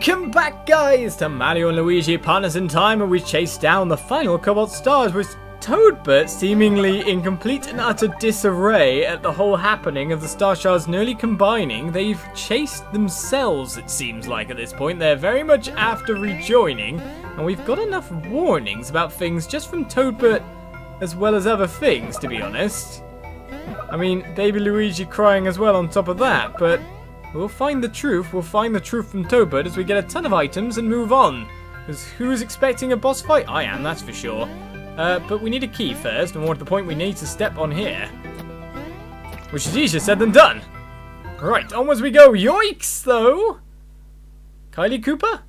Welcome back, guys, to Mario and Luigi Partners in Time, and we chase down the final Cobalt Stars with Toadbert seemingly in complete and utter disarray at the whole happening of the Star Shards nearly combining. They've chased themselves, it seems like, at this point. They're very much after rejoining, and we've got enough warnings about things just from Toadbert as well as other things, to be honest. I mean, baby Luigi crying as well on top of that, but we'll find the truth. We'll find the truth from Toadbert as we get a ton of items and move on. Because who's expecting a boss fight? I am, that's for sure. But we need a key first, and more to the point, we need to step on here. Which is easier said than done. Right, onwards we go. Yoinks, though! Kylie Cooper?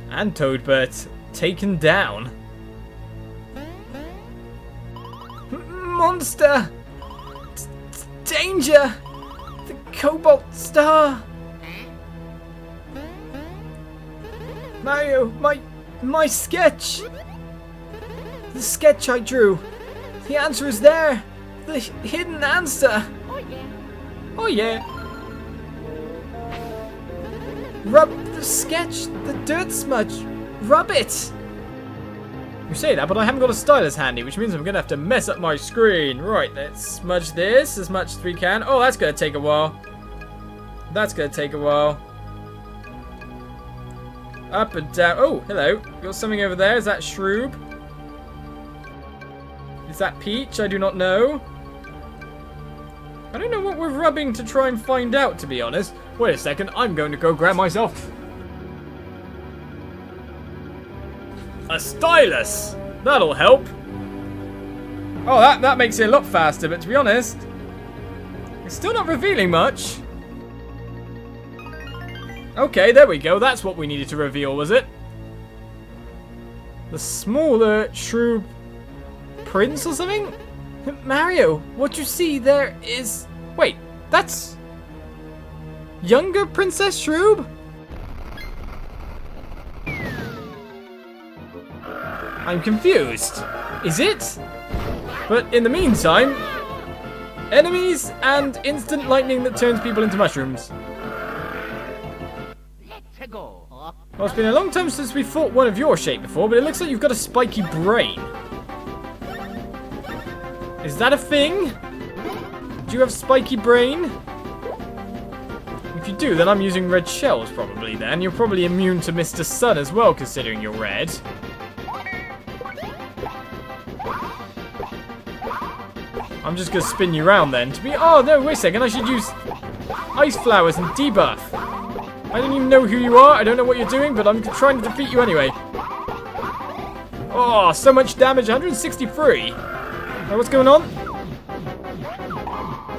And Toadbert taken down. Monster! Danger! The Cobalt Star! Mario, my sketch! The sketch I drew! The answer is there! The hidden answer! Oh yeah! Rub the sketch! The dirt smudge! Rub it! You say that, but I haven't got a stylus handy, which means I'm going to have to mess up my screen. Right, let's smudge this as much as we can. Oh, that's going to take a while. That's going to take a while. Up and down. Oh, hello. Got something over there. Is that Shroob? Is that Peach? I do not know. I don't know what we're rubbing to try and find out, to be honest. Wait a second. I'm going to go grab myself a stylus! That'll help. Oh, that makes it a lot faster, but to be honest, it's still not revealing much. Okay, there we go. That's what we needed to reveal, was it? The smaller Shroob Prince or something? Mario, what you see there is... Wait, that's... younger Princess Shroob? I'm confused. Is it? But in the meantime, enemies and instant lightning that turns people into mushrooms. Well, it's been a long time since we fought one of your shape before, but it looks like you've got a spiky brain. Is that a thing? Do you have spiky brain? If you do, then I'm using red shells probably then. You're probably immune to Mr. Sun as well, considering you're red. I'm just gonna spin you around then to be. Oh no, wait a second, I should use ice flowers and debuff. I don't even know who you are, I don't know what you're doing, but I'm trying to defeat you anyway. Oh, so much damage, 163. Right, what's going on?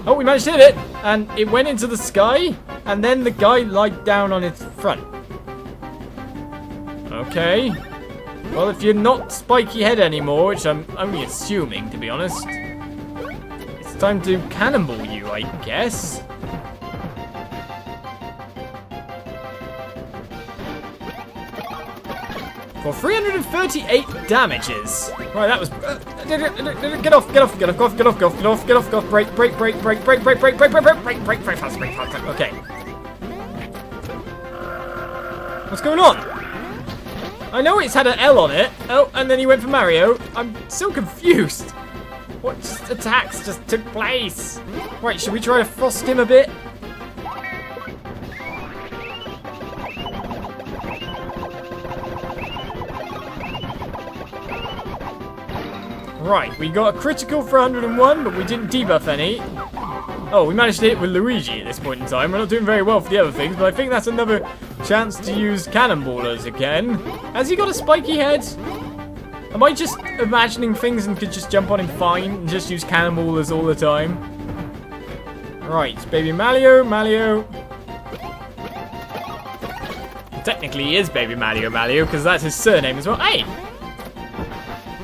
Oh, we managed to hit it, and it went into the sky, and then the guy lied down on its front. Okay. Well, if you're not Spiky Head anymore, which I'm only assuming, to be honest, it's time to cannonball you, I guess. For 338 damages. Right, that was... get off, break fast. Okay. What's going on? I know it's had an L on it. Oh, and then he went for Mario. I'm so confused. What attacks just took place? Right, should we try to frost him a bit? Right, we got a critical for 101, but we didn't debuff any. Oh, we managed to hit with Luigi at this point in time. We're not doing very well for the other things, but I think that's another chance to use cannonballers again. Has he got a spiky head? Am I just imagining things and could just jump on him fine and just use cannonballers all the time? Right, baby Mario. Technically he is baby Mario because that's his surname as well. Hey!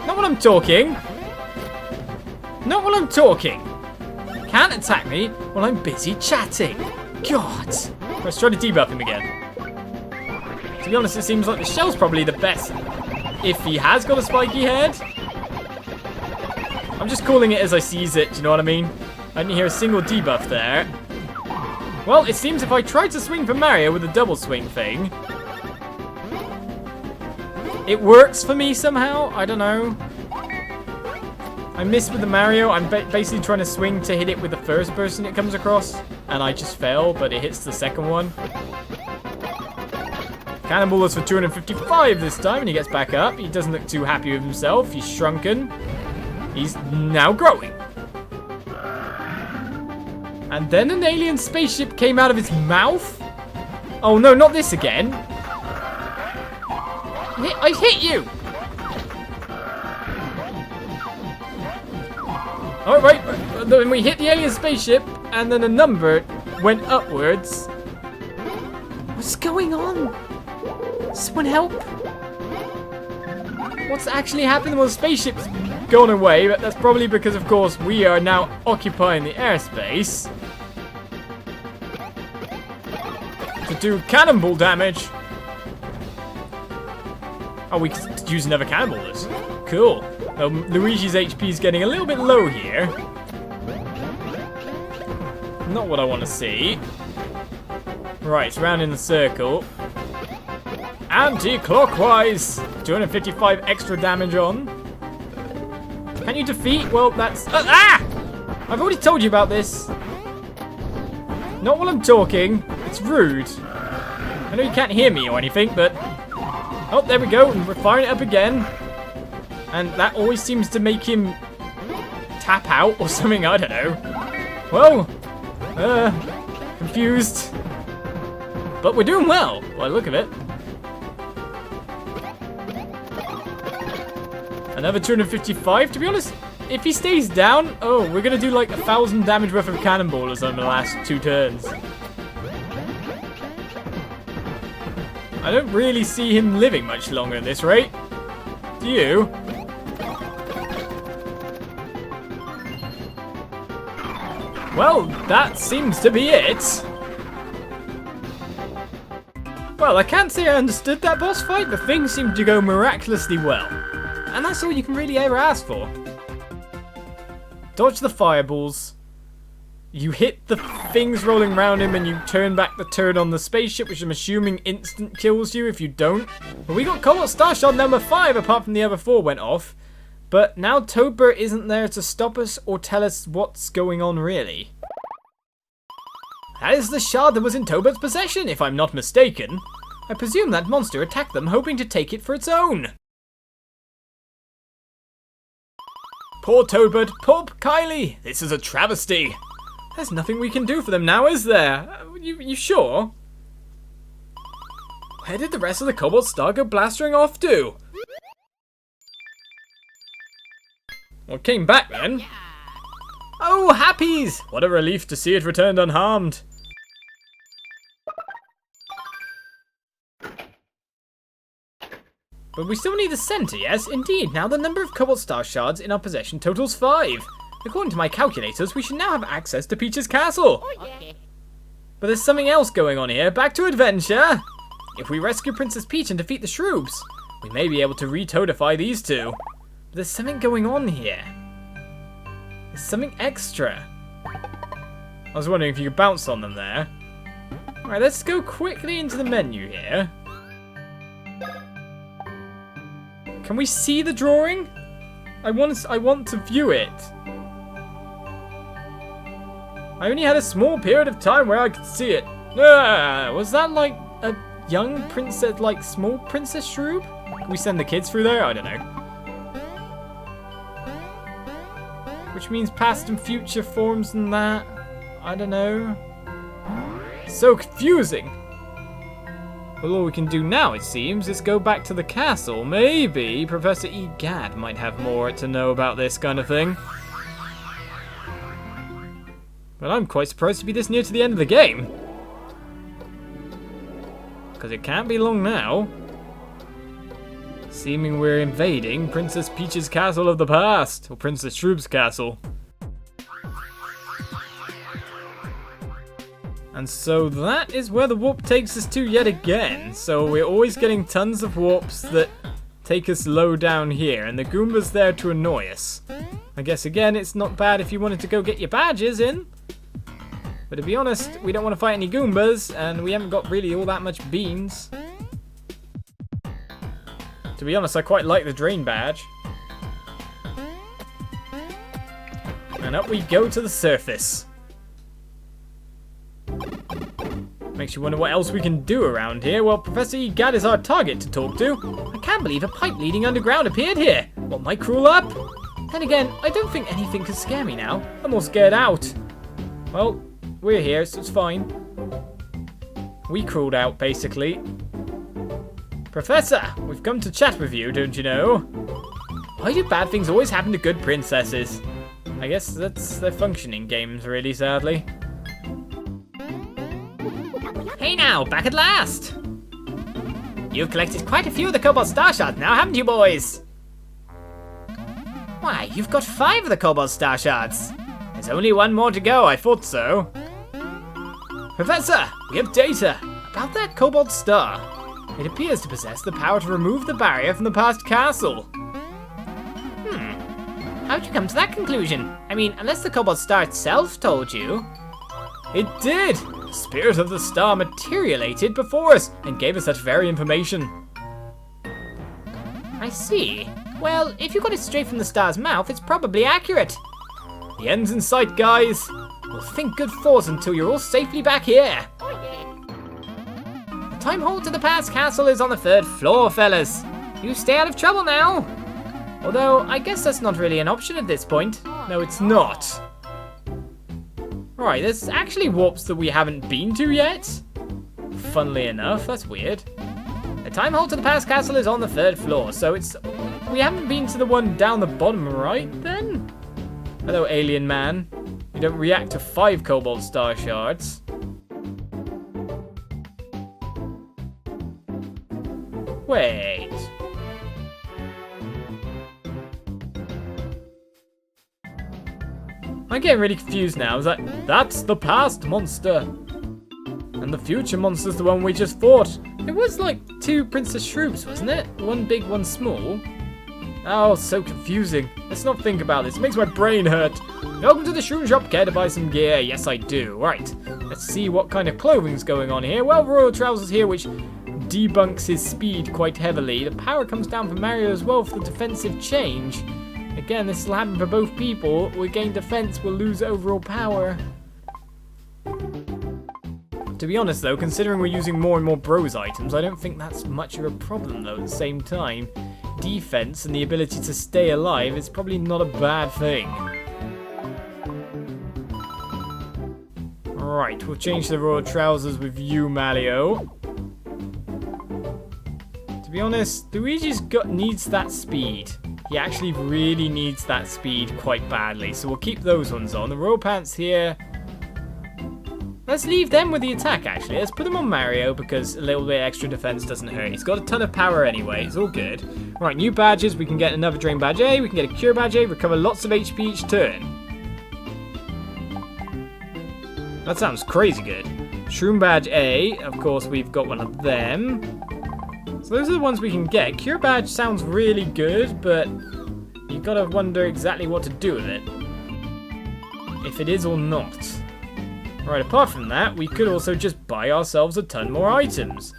Not while I'm talking. Not while I'm talking. Can't attack me while I'm busy chatting. God. Let's try to debuff him again. To be honest, it seems like the shell's probably the best if he has got a spiky head. I'm just calling it as I sees it, do you know what I mean? I didn't hear a single debuff there. Well, it seems if I try to swing for Mario with a double swing thing, it works for me somehow. I don't know. I miss with the Mario. I'm basically trying to swing to hit it with the first person it comes across, and I just fail, but it hits the second one. Cannonball is for 255 this time, and he gets back up. He doesn't look too happy with himself. He's shrunken. He's now growing. And then an alien spaceship came out of his mouth? Oh no, not this again. I hit you! Alright, then we hit the alien spaceship, and then a number went upwards. What's going on? Someone help? What's actually happened? Well, the spaceship's gone away, but that's probably because, of course, we are now occupying the airspace to do cannonball damage. Oh, we could use another cannonball this. Cool. Luigi's HP is getting a little bit low here. Not what I want to see. Right, it's round in the circle. Anti-clockwise! 255 extra damage on. Can you defeat? Well, that's... I've already told you about this. Not while I'm talking. It's rude. I know you can't hear me or anything, but... Oh, there we go. We're firing it up again. And that always seems to make him tap out or something. I don't know. Well, confused. But we're doing well, by the look of it. Another 255. To be honest, if he stays down, oh, we're going to do like 1,000 damage worth of cannonballers on the last 2 turns. I don't really see him living much longer at this rate. Do you? Well, that seems to be it. Well, I can't say I understood that boss fight, but things seemed to go miraculously well. And that's all you can really ever ask for. Dodge the fireballs. You hit the things rolling around him and you turn back the turn on the spaceship, which I'm assuming instant kills you if you don't. But we got Cobalt Star shot number 5, apart from the other 4 went off. But now Toadbert isn't there to stop us or tell us what's going on really. That is the shard that was in Toadbert's possession, if I'm not mistaken. I presume that monster attacked them, hoping to take it for its own. Poor Toadbert, poor Kylie. This is a travesty. There's nothing we can do for them now, is there? You sure? Where did the rest of the Cobalt Star go blastering off to? Well, it came back then. Oh, happies! What a relief to see it returned unharmed. But we still need the center, yes? Indeed, now the number of Cobalt Star shards in our possession totals 5. According to my calculators, we should now have access to Peach's castle. Okay. But there's something else going on here. Back to adventure! If we rescue Princess Peach and defeat the Shroobs, we may be able to re-toadify these two. But there's something going on here. There's something extra. I was wondering if you could bounce on them there. Alright, let's go quickly into the menu here. Can we see the drawing? I want to view it. I only had a small period of time where I could see it. Was that like a young princess, like small Princess Shroob? Can we send the kids through there? I don't know. Which means past and future forms and that. I don't know. So confusing. Well, all we can do now, it seems, is go back to the castle. Maybe Professor E. Gadd might have more to know about this kind of thing. But I'm quite surprised to be this near to the end of the game. Because it can't be long now. Seeming we're invading Princess Peach's castle of the past. Or Princess Shroob's castle. And so that is where the warp takes us to yet again. So we're always getting tons of warps that take us low down here. And the Goomba's there to annoy us. I guess again, it's not bad if you wanted to go get your badges in. But to be honest, we don't want to fight any Goombas, and we haven't got really all that much beans. To be honest, I quite like the Drain Badge. And up we go to the surface. Makes you wonder what else we can do around here. Well, Professor Gadd is our target to talk to. I can't believe a pipe leading underground appeared here. What might crawl up? Then again, I don't think anything could scare me now. I'm all scared out. Well, we're here, so it's fine. We crawled out, basically. Professor, we've come to chat with you, don't you know? Why do bad things always happen to good princesses? I guess that's their function in games, really, sadly. Hey now, back at last! You've collected quite a few of the Cobalt Star Shards now, haven't you, boys? Why, you've got 5 of the Cobalt Star Shards. There's only one more to go, I thought so. Professor, we have data about that Cobalt Star. It appears to possess the power to remove the barrier from the past castle. How'd you come to that conclusion? I mean, unless the Cobalt Star itself told you. It did! The spirit of the star materialized before us and gave us that very information. I see. Well, if you got it straight from the star's mouth, it's probably accurate. The end's in sight, guys. We'll think good thoughts until you're all safely back here. The time hold to the past castle is on the 3rd floor, fellas. You stay out of trouble now. Although, I guess that's not really an option at this point. No, it's not. Right, there's actually warps that we haven't been to yet. Funnily enough, that's weird. The time hold to the past castle is on the 3rd floor, so we haven't been to the one down the bottom right then? Hello, alien man. You don't react to 5 Cobalt Star Shards. Wait. I'm getting really confused now. Is that's the past monster. And the future monster's the one we just fought. It was like 2 Princess Shroobs, wasn't it? One big, one small. Oh, so confusing. Let's not think about this. It makes my brain hurt. Welcome to the Shroom Shop. Care to buy some gear? Yes, I do. Right. Let's see what kind of clothing's going on here. Well, Royal Trousers here, which debunks his speed quite heavily. The power comes down for Mario as well for the defensive change. Again, this will happen for both people. We gain defense, we'll lose overall power. To be honest though, considering we're using more and more bros items, I don't think that's much of a problem though at the same time. Defense and the ability to stay alive is probably not a bad thing. Right, we'll change the Royal Trousers with you, Mario. To be honest, Luigi's needs that speed. He actually really needs that speed quite badly, so we'll keep those ones on. The Royal Pants here. Let's leave them with the attack, actually. Let's put them on Mario, because a little bit extra defense doesn't hurt. He's got a ton of power anyway. It's all good. Right, new badges. We can get another Drain Badge A. We can get a Cure Badge A. Recover lots of HP each turn. That sounds crazy good. Shroom Badge A. Of course, we've got one of them. So those are the ones we can get. Cure Badge sounds really good, but you've got to wonder exactly what to do with it. If it is or not. Right, apart from that, we could also just buy ourselves a ton more items.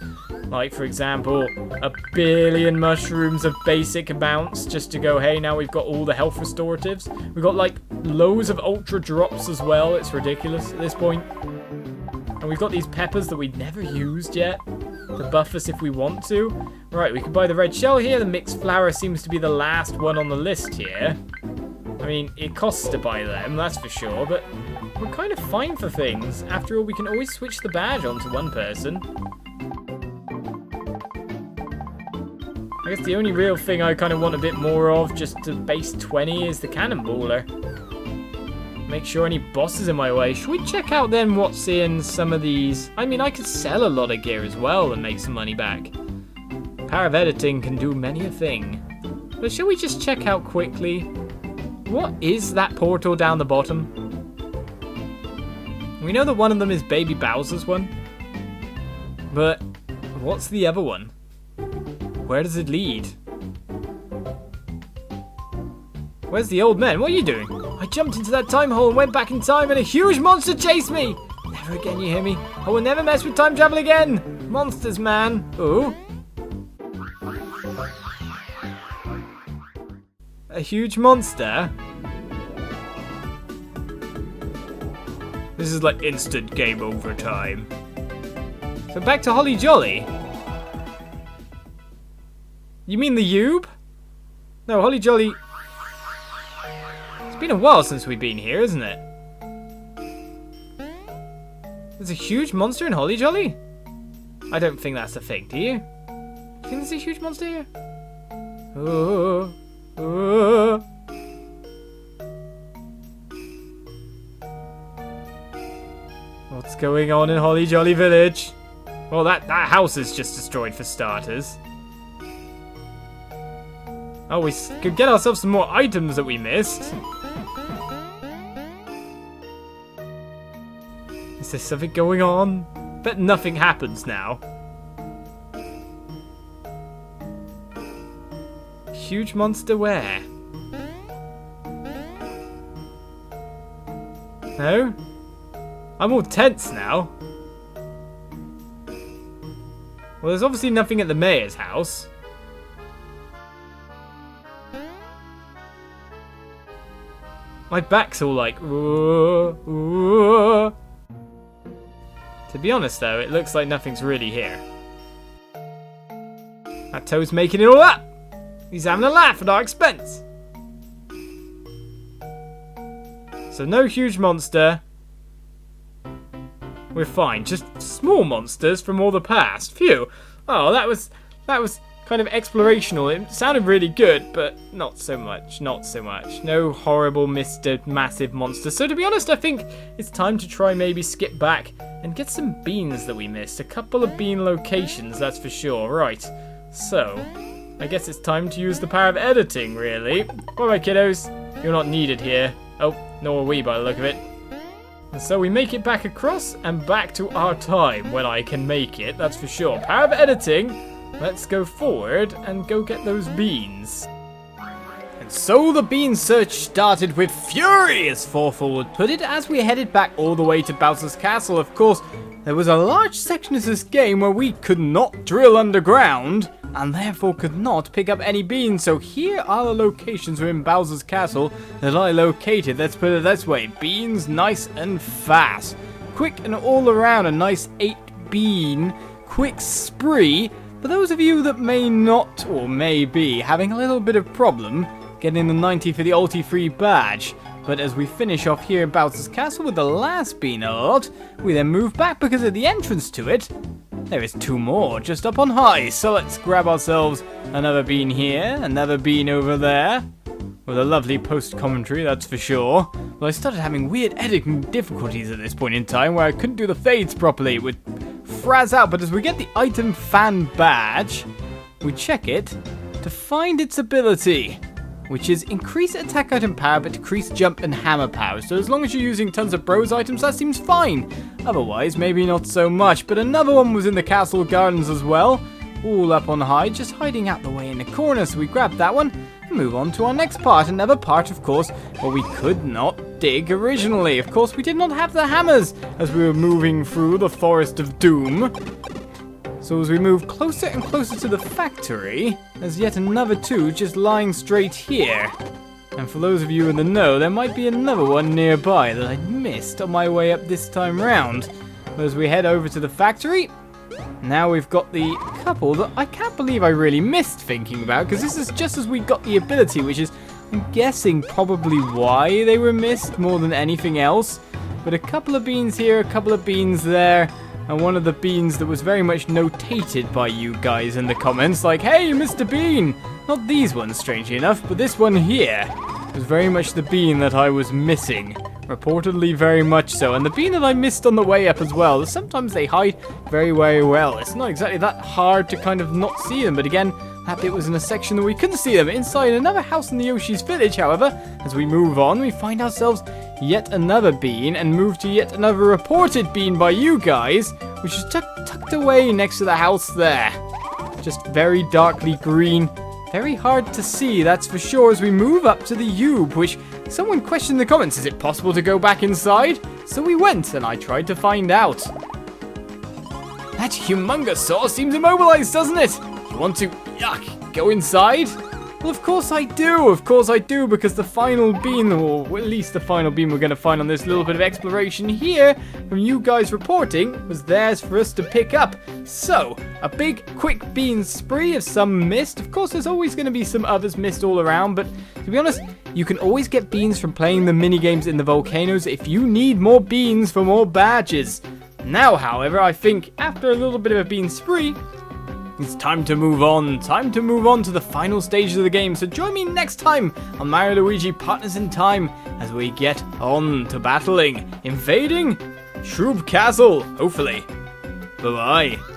Like, for example, 1 billion mushrooms of basic amounts, just to go, hey, now we've got all the health restoratives. We've got, like, loads of ultra drops as well. It's ridiculous at this point. And we've got these peppers that we've never used yet to buff us if we want to. Right, we can buy the red shell here. The mixed flower seems to be the last one on the list here. I mean, it costs to buy them, that's for sure, but we're kind of fine for things. After all, we can always switch the badge onto one person. I guess the only real thing I kind of want a bit more of, just to base 20, is the cannonballer. Make sure any bosses in my way. Should we check out then what's in some of these? I mean, I could sell a lot of gear as well and make some money back. Power of editing can do many a thing. But shall we just check out quickly? What is that portal down the bottom? We know that one of them is Baby Bowser's one. But what's the other one? Where does it lead? Where's the old man? What are you doing? I jumped into that time hole and went back in time and a huge monster chased me! Never again, you hear me? I will never mess with time travel again! Monsters, man! Ooh. A huge monster? This is like instant game over time. So back to Holly Jolly. You mean the Yube? No, Holly Jolly... It's been a while since we've been here, isn't it? There's a huge monster in Holly Jolly? I don't think that's a thing, do you? Do you think there's a huge monster here? Oh, oh. What's going on in Holly Jolly Village? Well, that house is just destroyed for starters. Oh, we could get ourselves some more items that we missed. Is there something going on? Bet nothing happens now. Huge monster where? No? I'm all tense now. Well, there's obviously nothing at the mayor's house. My back's all like, ooh, ooh. To be honest though, it looks like nothing's really here. That Toad's making it all up. He's having a laugh at our expense. So no huge monster. We're fine. Just small monsters from all the past. Phew. Oh, that was kind of explorational. It sounded really good, but not so much. Not so much. No horrible Mr. Massive Monster. So to be honest, I think it's time to try maybe skip back and get some beans that we missed. A couple of bean locations, that's for sure. Right. So, I guess it's time to use the power of editing, really. Alright, kiddos. You're not needed here. Oh, nor are we by the look of it. And so we make it back across and back to our time when I can make it, that's for sure. Power of editing. Let's go forward and go get those beans. And so the bean search started with fury, as Forfall would put it, as we headed back all the way to Bowser's Castle. Of course, there was a large section of this game where we could not drill underground, and therefore could not pick up any beans. So here are the locations within Bowser's Castle that I located. Let's put it this way. Beans nice and fast. Quick and all around a nice 8 bean quick spree. For those of you that may not, or may be, having a little bit of problem getting the 90 for the ulti free badge. But as we finish off here in Bowser's Castle with the last bean a lot, we then move back because at the entrance to it, there is 2 more just up on high. So let's grab ourselves another bean here, another bean over there. With a lovely post-commentary, that's for sure. Well, I started having weird editing difficulties at this point in time where I couldn't do the fades properly. It would frazz out, but as we get the item fan badge, we check it to find its ability, which is increase attack item power but decrease jump and hammer power. So as long as you're using tons of bros items, that seems fine. Otherwise, maybe not so much. But another one was in the castle gardens as well, all up on high, just hiding out the way in the corner. So we grab that one and move on to our next part. Another part, of course, where we could not dig originally. Of course, we did not have the hammers as we were moving through the Forest of Doom. So as we move closer and closer to the factory, there's yet another 2 just lying straight here. And for those of you in the know, there might be another one nearby that I missed on my way up this time round. But as we head over to the factory, now we've got the couple that I can't believe I really missed thinking about, because this is just as we got the ability, which is, I'm guessing, probably why they were missed more than anything else. But a couple of beans here, a couple of beans there. And one of the beans that was very much notated by you guys in the comments, like, hey, Mr. Bean! Not these ones, strangely enough, but this one here was very much the bean that I was missing. Reportedly very much so. And the bean that I missed on the way up as well. Sometimes they hide very, very well. It's not exactly that hard to kind of not see them, but again, that bit was in a section that we couldn't see them. Inside another house in the Yoshi's Village, however, as we move on, we find ourselves yet another bean and move to yet another reported bean by you guys, which is tucked away next to the house there. Just very darkly green. Very hard to see, that's for sure, as we move up to the Yube, which someone questioned in the comments, is it possible to go back inside? So we went, and I tried to find out. That humongous saw seems immobilized, doesn't it? You want to, go inside? Well, of course I do, because the final bean, or at least the final bean we're going to find on this little bit of exploration here, from you guys reporting, was theirs for us to pick up. So, a big, quick bean spree of some mist. Of course, there's always going to be some others mist all around, but to be honest, you can always get beans from playing the minigames in the volcanoes if you need more beans for more badges. Now, however, I think after a little bit of a bean spree, it's time to move on. Time to move on to the final stages of the game. So join me next time on Mario Luigi Partners in Time as we get on to battling, invading Shroob Castle, hopefully. Bye-bye.